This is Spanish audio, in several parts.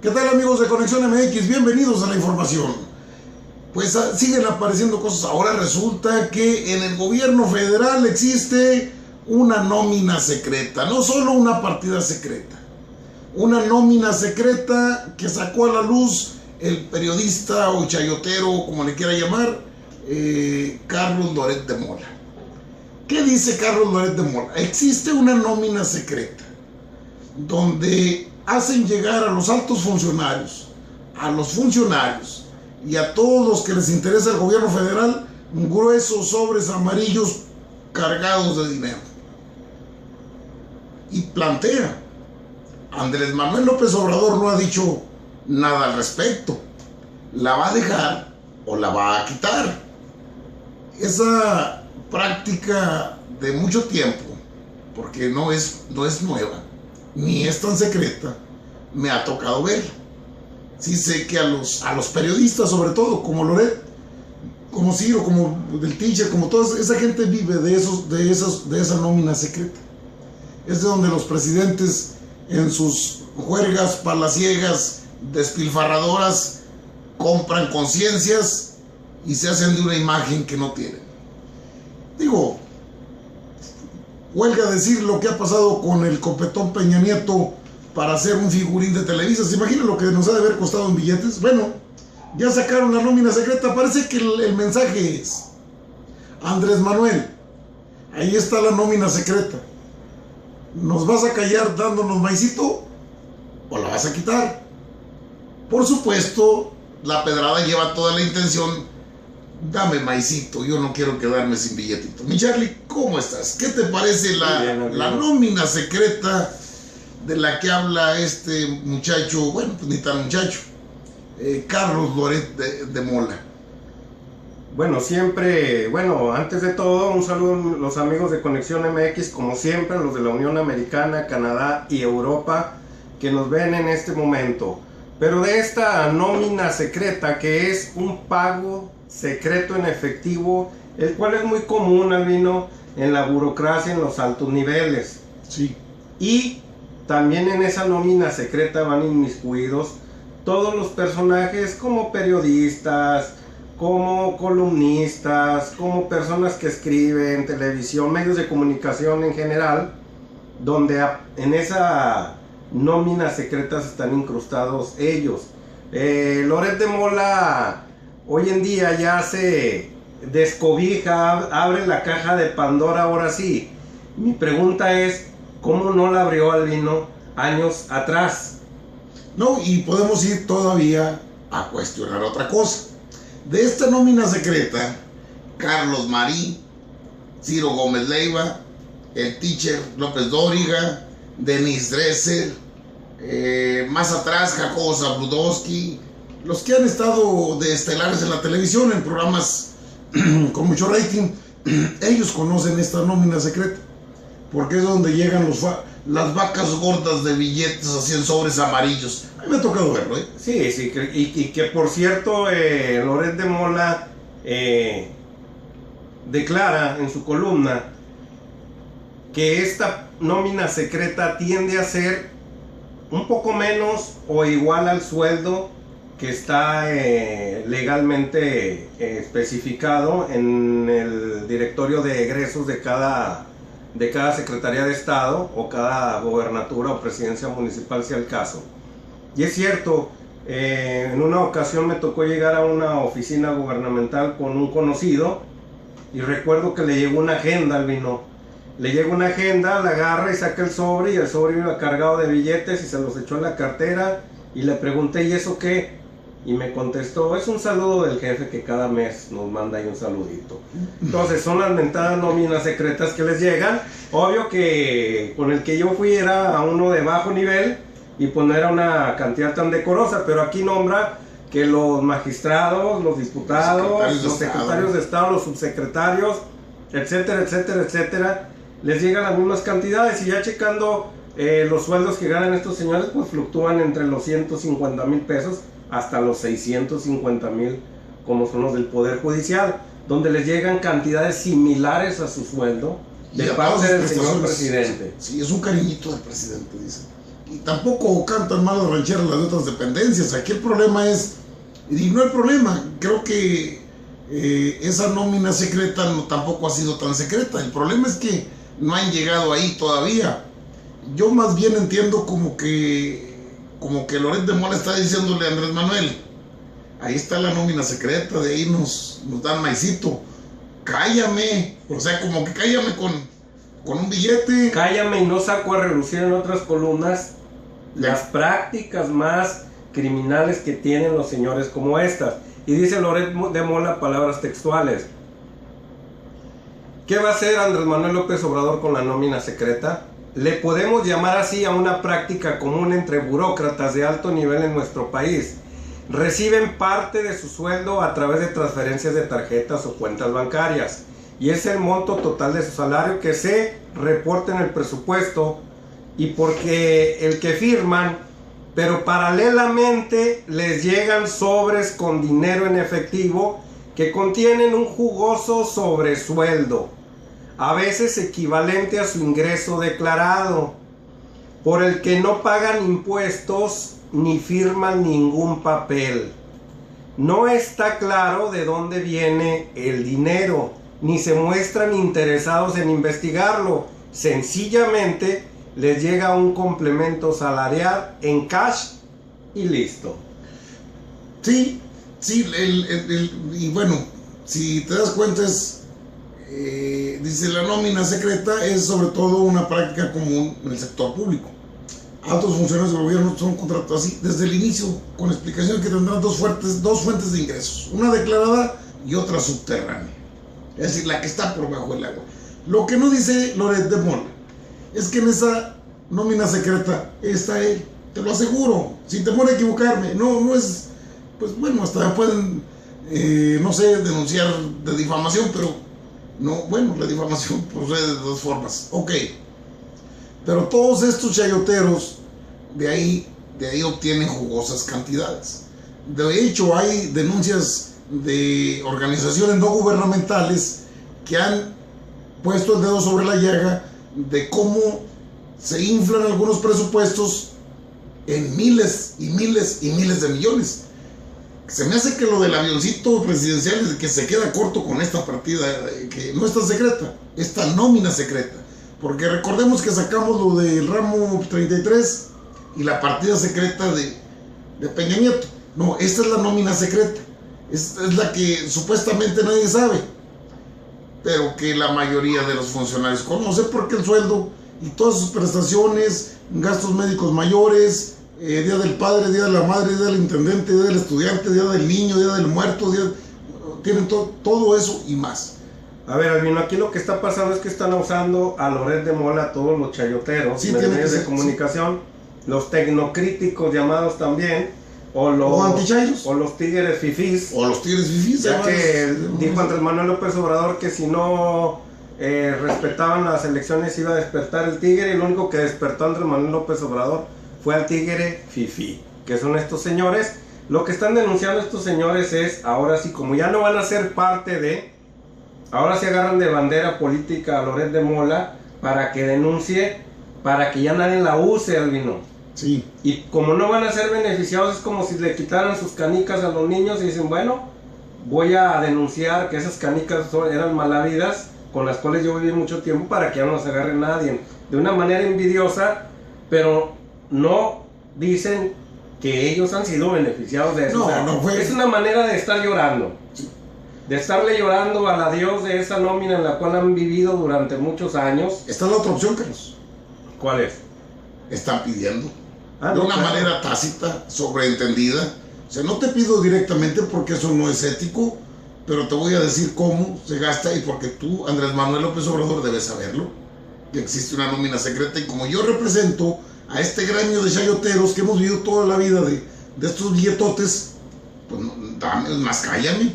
¿Qué tal, amigos de Conexión MX? Bienvenidos a la información. Pues siguen apareciendo cosas. Ahora resulta que en el gobierno federal existe una nómina secreta, no solo una partida secreta, una nómina secreta que sacó a la luz el periodista o chayotero, como le quiera llamar, Carlos Loret de Mola. ¿Qué dice Carlos Loret de Mola? Existe una nómina secreta donde hacen llegar a los altos funcionarios, a los funcionarios y a todos los que les interesa el gobierno federal gruesos sobres amarillos cargados de dinero. Y plantea, Andrés Manuel López Obrador no ha dicho nada al respecto. ¿La va a dejar o la va a quitar? Esa práctica de mucho tiempo, porque no es nueva, ni es tan secreta, me ha tocado verla. Sí sé que a los periodistas, sobre todo, como Loret, como Ciro, como del Teacher, como toda esa gente vive de esa nómina secreta. Es de donde los presidentes en sus juergas palaciegas despilfarradoras compran conciencias y se hacen de una imagen que no tienen. Digo, huelga decir lo que ha pasado con el copetón Peña Nieto para hacer un figurín de Televisa. ¿Se imaginan lo que nos ha de haber costado en billetes? Bueno, ya sacaron la nómina secreta. Parece que el mensaje es: Andrés Manuel, ahí está la nómina secreta. ¿Nos vas a callar dándonos maicito o la vas a quitar? Por supuesto, la pedrada lleva toda la intención: dame maicito, yo no quiero quedarme sin billetito. Mi Charlie, ¿cómo estás? ¿Qué te parece la nómina secreta de la que habla este muchacho? Bueno, pues ni tan muchacho, Carlos Loret de Mola. Bueno, antes de todo, un saludo a los amigos de Conexión MX, como siempre, los de la Unión Americana, Canadá y Europa, que nos ven en este momento. Pero de esta nómina secreta, que es un pago secreto en efectivo, el cual es muy común, Albino, en la burocracia en los altos niveles. Sí. Y también en esa nómina secreta van inmiscuidos todos los personajes, como periodistas, como columnistas, como personas que escriben, televisión, medios de comunicación en general, donde en esa nómina secreta están incrustados ellos. Loret de Mola hoy en día ya se descobija, abre la caja de Pandora ahora sí. Mi pregunta es, ¿cómo no la abrió, Albino, años atrás? No, y podemos ir todavía a cuestionar otra cosa. De esta nómina secreta, Carlos Marín, Ciro Gómez Leiva, el Teacher López Dóriga, Denise Dresser, más atrás Jacobo Zabludowski, los que han estado de estelares en la televisión, en programas con mucho rating, ellos conocen esta nómina secreta, porque es donde llegan las vacas gordas de billetes así en sobres amarillos. A mí me ha tocado verlo, ¿eh? Sí, y que por cierto, Loret de Mola declara en su columna que esta nómina secreta tiende a ser un poco menos o igual al sueldo que está legalmente especificado en el directorio de egresos de cada Secretaría de Estado o cada gobernatura o presidencia municipal, sea el caso. Y es cierto, en una ocasión me tocó llegar a una oficina gubernamental con un conocido y recuerdo que le llegó una agenda, Albino. Le llega una agenda, la agarra y saca el sobre, y el sobre iba cargado de billetes y se los echó en la cartera, y le pregunté, ¿y eso qué? Y me contestó, es un saludo del jefe que cada mes nos manda ahí un saludito. Entonces son las mentadas nóminas secretas que les llegan. Obvio que con el que yo fui era a uno de bajo nivel y pues no era una cantidad tan decorosa, pero aquí nombra que los magistrados, los diputados, los secretarios de Estado, los subsecretarios, etcétera, etcétera, etcétera, les llegan las mismas cantidades, y ya checando los sueldos que ganan estos señores, pues fluctúan entre los 150,000 pesos hasta los 650,000, como son los del Poder Judicial, donde les llegan cantidades similares a su sueldo de parte del señor presidente. Sí, es un cariñito del presidente, dice. y tampoco cantan mal las rancheras las de otras dependencias. Aquí el problema es, y no el problema, creo que esa nómina secreta tampoco ha sido tan secreta. El problema es que no han llegado ahí todavía. Yo más bien entiendo como que Loret de Mola está diciéndole a Andrés Manuel, ahí está la nómina secreta, de ahí nos dan maicito, cállame, o sea, como que cállame con un billete. Cállame y no saco a relucir en otras columnas las prácticas más criminales que tienen los señores como estas. Y dice Loret de Mola, palabras textuales: ¿qué va a hacer Andrés Manuel López Obrador con la nómina secreta? Le podemos llamar así a una práctica común entre burócratas de alto nivel en nuestro país. Reciben parte de su sueldo a través de transferencias de tarjetas o cuentas bancarias, y es el monto total de su salario que se reporta en el presupuesto, y porque el que firman, pero paralelamente les llegan sobres con dinero en efectivo que contienen un jugoso sobresueldo, a veces equivalente a su ingreso declarado, por el que no pagan impuestos ni firman ningún papel. No está claro de dónde viene el dinero, ni se muestran interesados en investigarlo. Sencillamente les llega un complemento salarial en cash y listo. Sí, y bueno, si te das cuenta dice la nómina secreta es sobre todo una práctica común en el sector público. Altos funcionarios del gobierno son contratados así desde el inicio, con explicaciones que tendrán dos fuentes de ingresos, una declarada y otra subterránea, es decir, la que está por bajo el agua. Lo que no dice Loret de Mola es que en esa nómina secreta está él, te lo aseguro, sin temor a equivocarme. No es, pues bueno, hasta pueden, no sé, denunciar de difamación, pero no, bueno, la difamación procede de dos formas, ok. Pero todos estos chayoteros de ahí obtienen jugosas cantidades. De hecho, hay denuncias de organizaciones no gubernamentales que han puesto el dedo sobre la llaga de cómo se inflan algunos presupuestos en miles y miles y miles de millones. Se me hace que lo del avioncito presidencial es que se queda corto con esta partida, que no está secreta, esta nómina secreta. Porque recordemos que sacamos lo del ramo 33 y la partida secreta de Peña Nieto. No, esta es la nómina secreta. Es la que supuestamente nadie sabe, pero que la mayoría de los funcionarios conoce, porque el sueldo y todas sus prestaciones, gastos médicos mayores, Día del Padre, Día de la Madre, Día del Intendente, Día del Estudiante, Día del Niño, Día del Muerto, tienen todo eso y más. A ver, Albino, aquí lo que está pasando es que están usando a Loret de Mola todos los chayoteros, sí, medios de comunicación, sí, los tecnocríticos llamados también, o los tigres fifís. O los tigres fifís. Ya que dijo Andrés Manuel López Obrador que si no respetaban las elecciones iba a despertar el tigre, y lo único que despertó Andrés Manuel López Obrador fue al tigre fifí, que son estos señores. Lo que están denunciando estos señores es, ahora sí, como ya no van a ser parte de, ahora se agarran de bandera política a Loret de Mola para que denuncie, para que ya nadie la use, Albino. Sí. Y como no van a ser beneficiados, es como si le quitaran sus canicas a los niños y dicen, bueno, voy a denunciar que esas canicas eran malavidas, con las cuales yo viví mucho tiempo, para que ya no se agarre nadie. De una manera envidiosa, pero no dicen que ellos han sido beneficiados de eso. No, o sea, no fue. Es una manera de estar llorando. Sí. De estarle llorando al adiós de esa nómina en la cual han vivido durante muchos años. Está la otra opción, Carlos. ¿Cuál es? Están pidiendo. De No, una claro. manera tácita, sobreentendida. O sea, no te pido directamente porque eso no es ético, pero te voy a decir cómo se gasta, y porque tú, Andrés Manuel López Obrador, debes saberlo, que existe una nómina secreta, y como yo represento a este gremio de chayoteros que hemos vivido toda la vida de estos billetotes, pues no, dame, más cállame.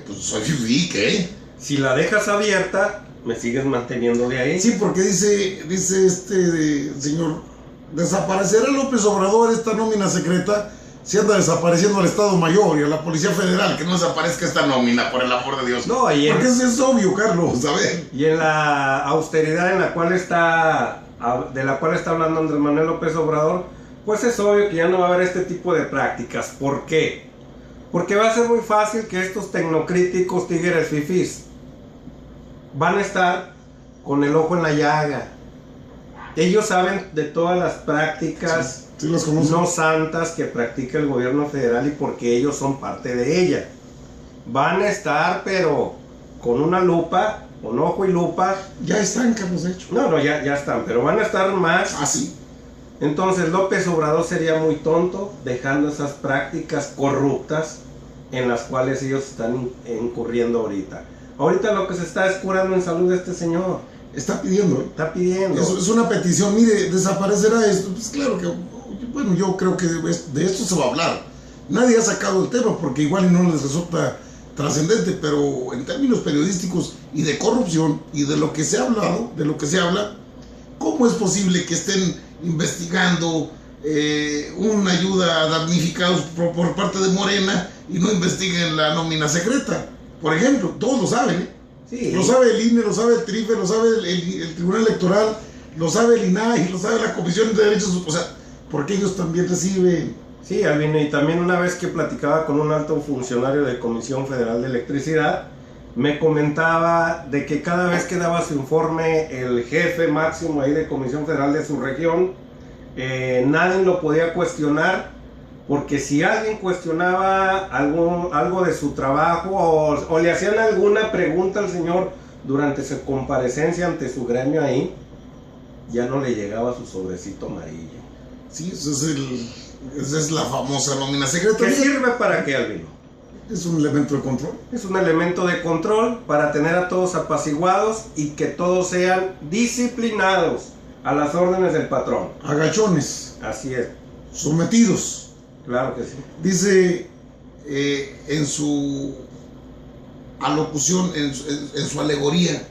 Pues soy fifí, ¿qué? Si la dejas abierta, me sigues manteniendo de ahí. Sí, porque dice este señor, desaparecerá López Obrador esta nómina secreta si anda desapareciendo al Estado Mayor y a la Policía Federal, que no desaparezca esta nómina, por el amor de Dios. No, porque eso es obvio, Carlos, a ver. Y en la austeridad en la cual está de la cual está hablando Andrés Manuel López Obrador, pues es obvio que ya no va a haber este tipo de prácticas. ¿Por qué? Porque va a ser muy fácil que estos tecnocríticos tigres fifís van a estar con el ojo en la llaga. Ellos saben de todas las prácticas no santas que practica el gobierno federal y porque ellos son parte de ella. Van a estar, pero con una lupa, con ojo y lupa. Ya están, Carlos, de hecho. No, ya están, pero van a estar más. Así. Entonces López Obrador sería muy tonto dejando esas prácticas corruptas en las cuales ellos están incurriendo ahorita. Ahorita lo que se está es curando en salud de este señor. Está pidiendo. Está pidiendo. Es una petición. Mire, desaparecerá esto. Pues claro que, bueno, yo creo que de esto se va a hablar. Nadie ha sacado el tema porque igual no les resulta trascendente, pero en términos periodísticos y de corrupción y de lo que se ha hablado, de lo que se habla, ¿cómo es posible que estén investigando una ayuda a damnificados por parte de Morena y no investiguen la nómina secreta? Por ejemplo, todos lo saben, ¿eh? Sí. Lo sabe el INE, lo sabe el TRIFE, lo sabe el Tribunal Electoral, lo sabe el INAI, lo sabe la Comisión de Derechos, o sea, porque ellos también reciben. Sí, Albino, y también una vez que platicaba con un alto funcionario de Comisión Federal de Electricidad, me comentaba de que cada vez que daba su informe el jefe máximo ahí de Comisión Federal de su región, nadie lo podía cuestionar, porque si alguien cuestionaba algo de su trabajo o le hacían alguna pregunta al señor durante su comparecencia ante su gremio ahí, ya no le llegaba su sobrecito amarillo. Sí, esa es la famosa nómina secreta. ¿Qué sirve para qué, Albino? Es un elemento de control. Es un elemento de control para tener a todos apaciguados y que todos sean disciplinados a las órdenes del patrón. Agachones. Así es. Sometidos. Claro que sí. Dice en su alocución, en su alegoría,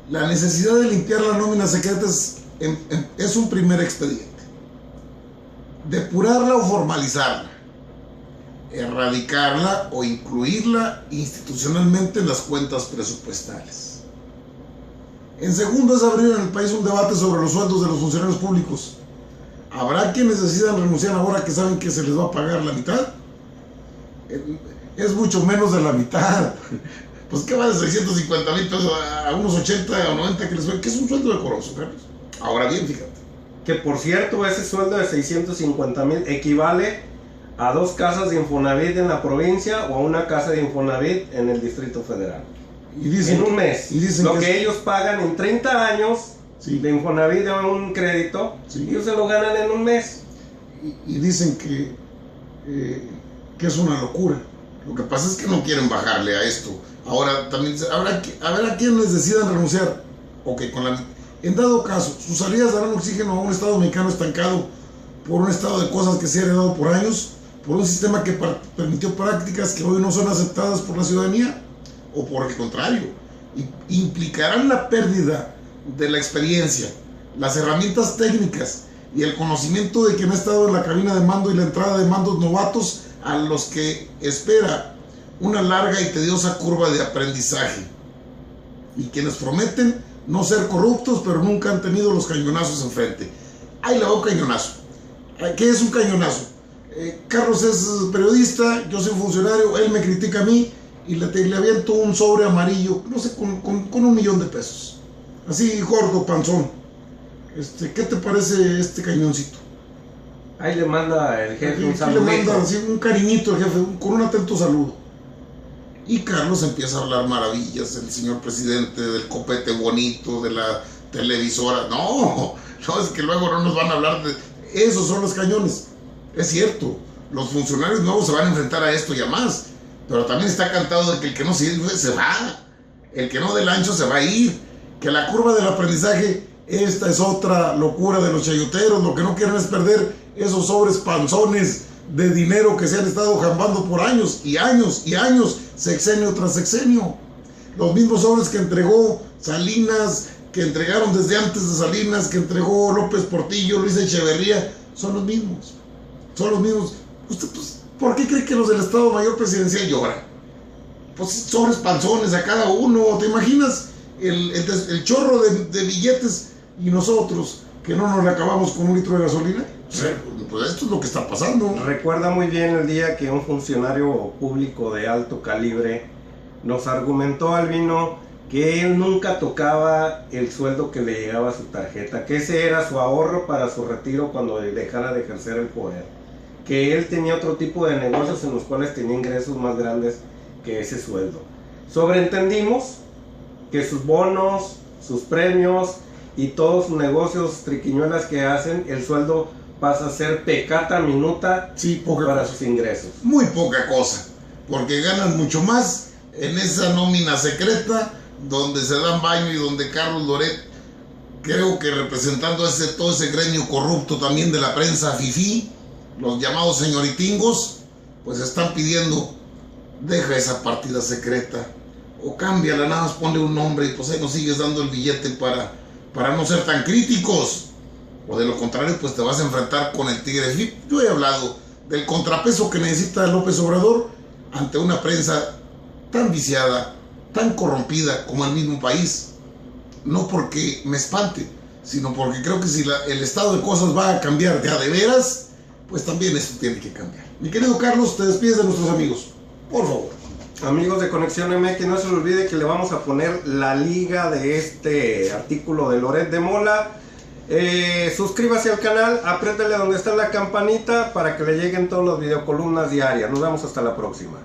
la necesidad de limpiar la nómina secreta es un primer expediente. Depurarla o formalizarla, erradicarla o incluirla institucionalmente en las cuentas presupuestales. En segundo, es abrir en el país un debate sobre los sueldos de los funcionarios públicos. ¿Habrá quienes decidan renunciar ahora que saben que se les va a pagar la mitad? Es mucho menos de la mitad. Pues ¿qué va de 650,000 pesos a unos 80 o 90 que les va? ¿Qué es un sueldo decoroso, Carlos? Ahora bien, fíjate. Que por cierto, ese sueldo de 650,000 equivale a 2 casas de Infonavit en la provincia o a una casa de Infonavit en el Distrito Federal. Y dicen, en un mes. Y dicen lo que ellos pagan en 30 años sí, de Infonavit de un crédito, sí, ellos se lo ganan en un mes. Y dicen que es una locura. Lo que pasa es que no quieren bajarle a esto. Ahora también habrá quienes decidan renunciar. Ok, en dado caso, sus salidas darán oxígeno a un Estado mexicano estancado por un estado de cosas que se ha heredado por años, por un sistema que permitió prácticas que hoy no son aceptadas por la ciudadanía, o por el contrario, implicarán la pérdida de la experiencia, las herramientas técnicas y el conocimiento de quien ha estado en la cabina de mando y la entrada de mandos novatos a los que espera una larga y tediosa curva de aprendizaje, y quienes prometen no ser corruptos, pero nunca han tenido los cañonazos enfrente. Ahí le va un cañonazo. ¿Qué es un cañonazo? Carlos es periodista, yo soy funcionario, él me critica a mí y le aviento un sobre amarillo, no sé, con $1,000,000 pesos. Así, gordo, panzón. ¿Qué te parece este cañoncito? Ahí le manda el jefe un saludito. Le manda así, un cariñito al jefe, con un atento saludo. Y Carlos empieza a hablar maravillas del señor presidente, del copete bonito, de la televisora. No, es que luego no nos van a hablar de... Esos son los cañones. Es cierto, los funcionarios nuevos se van a enfrentar a esto y a más. Pero también está cantado de que el que no sirve se va. El que no del ancho se va a ir. Que la curva del aprendizaje, esta es otra locura de los chayoteros. Lo que no quieren es perder esos sobres panzones de dinero que se han estado jambando por años y años y años, sexenio tras sexenio. Los mismos sobres que entregó Salinas, que entregaron desde antes de Salinas, que entregó López Portillo, Luis Echeverría, son los mismos. Son los mismos. Usted, pues, ¿por qué cree que los del Estado Mayor Presidencial lloran? Pues sobres panzones a cada uno. ¿Te imaginas el chorro de billetes y nosotros ¿Que no nos la acabamos con un litro de gasolina? Pues esto es lo que está pasando. Recuerda muy bien el día que un funcionario público de alto calibre nos argumentó, Albino, que él nunca tocaba el sueldo que le llegaba a su tarjeta, que ese era su ahorro para su retiro cuando dejara de ejercer el poder, que él tenía otro tipo de negocios en los cuales tenía ingresos más grandes que ese sueldo. Sobreentendimos que sus bonos, sus premios y todos sus negocios triquiñuelas que hacen, el sueldo pasa a ser pecata minuta para sus ingresos. Muy poca cosa, porque ganan mucho más en esa nómina secreta donde se dan baño y donde Carlos Loret, creo que representando todo ese gremio corrupto también de la prensa fifí, los llamados señoritingos, pues están pidiendo, deja esa partida secreta o cámbiala, nada más ponle un nombre y pues ahí nos sigues dando el billete para no ser tan críticos, o de lo contrario pues te vas a enfrentar con el tigre FIP. Yo he hablado del contrapeso que necesita López Obrador ante una prensa tan viciada, tan corrompida como el mismo país. No porque me espante, sino porque creo que si el estado de cosas va a cambiar de veras, pues también esto tiene que cambiar. Mi querido Carlos, te despides de nuestros amigos, por favor. Amigos de Conexión MX, no se les olvide que le vamos a poner la liga de este artículo de Loret de Mola. Suscríbase al canal, apriétale donde está la campanita para que le lleguen todas las videocolumnas diarias. Nos vemos hasta la próxima.